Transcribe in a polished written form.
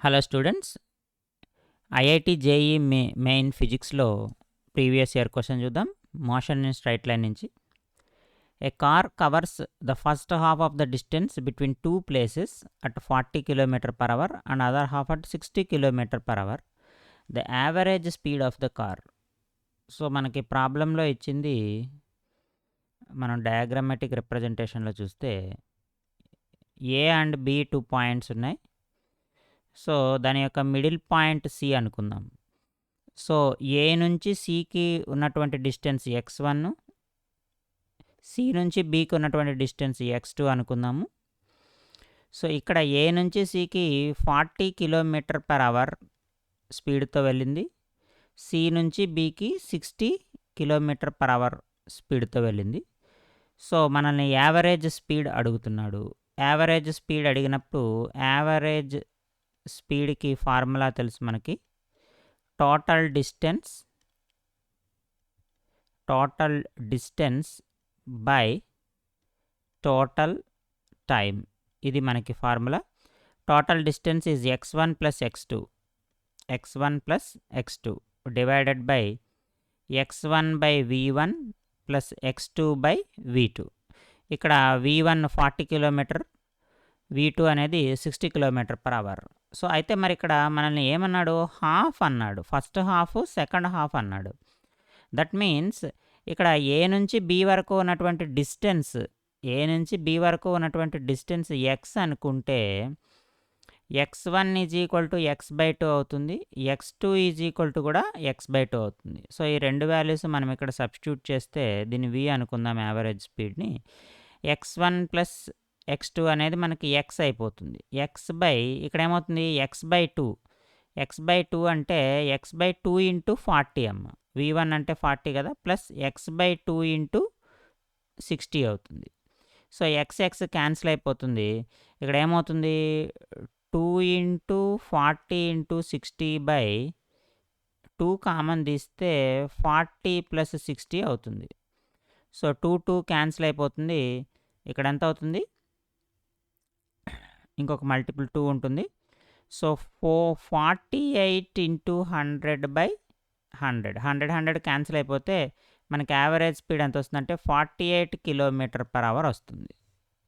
Hello students, IIT JEE main ఫిజిక్స్లో previous year question చూద్దాం. Motion in straight line నుంచి. A car covers the first half of the distance between two places at 40 km/h and other half at 60 km/h. The average speed of the car. So మనకి ప్రాబ్లంలో ఇచ్చింది, మనం diagrammatic రిప్రజెంటేషన్లో చూస్తే A and B 2 points ఉన్నాయి. So దాని యొక్క middle point C అనుకుందాం. సో ఏ నుంచి సికి ఉన్నటువంటి డిస్టెన్స్ x1, సి నుంచి బికి ఉన్నటువంటి డిస్టెన్స్ x2 అనుకుందాము. సో ఇక్కడ ఏ నుంచి సికి 40 km/h స్పీడ్తో వెళ్ళింది, సి నుంచి బికి 60 km/h స్పీడ్తో వెళ్ళింది. సో మనల్ని యావరేజ్ స్పీడ్ అడుగుతున్నాడు. యావరేజ్ స్పీడ్ అడిగినప్పుడు యావరేజ్ స్పీడ్కి ఫార్ములా తెలుసు మనకి. Total distance by total time, ఇది మనకి formula. Total distance is x1 plus x2 divided by x1 by v1 plus x2 by v2. ఇక్కడ v1 40 km, v2 అనేది 60 km/h. So అయితే మరి ఇక్కడ మనల్ని ఏమన్నాడు, హాఫ్ అన్నాడు. ఫస్ట్ హాఫ్, సెకండ్ హాఫ్ అన్నాడు. దట్ మీన్స్ ఇక్కడ ఏ నుంచి బి వరకు ఉన్నటువంటి డిస్టెన్స్ ఎక్స్ అనుకుంటే x1 = x/2 అవుతుంది, x2 = కూడా x/2 అవుతుంది. సో ఈ రెండు వాల్యూస్ మనం ఇక్కడ సబ్స్టిట్యూట్ చేస్తే దీన్ని v అనుకుందాం, యావరేజ్ స్పీడ్ని. x1 ప్లస్ x2 అనేది మనకి x అయిపోతుంది. ఇక్కడ ఏమవుతుంది, x/2 అంటే x/2 × 40 అమ్మ. v1 అంటే 40 కదా, ప్లస్ x/2 × 60 అవుతుంది. సో x క్యాన్సిల్ అయిపోతుంది. ఇక్కడ ఏమవుతుంది, 2 × 40 × 60/2 కామన్ తీస్తే 40 + 60 అవుతుంది. సో 2 క్యాన్సిల్ అయిపోతుంది. ఇక్కడ ఎంత అవుతుంది, ఇంకొక మల్టిపుల్ 2 ఉంటుంది. సో 48 × 100/100 క్యాన్సిల్ అయిపోతే మనకి యావరేజ్ స్పీడ్ ఎంత వస్తుందంటే 48 km/h వస్తుంది.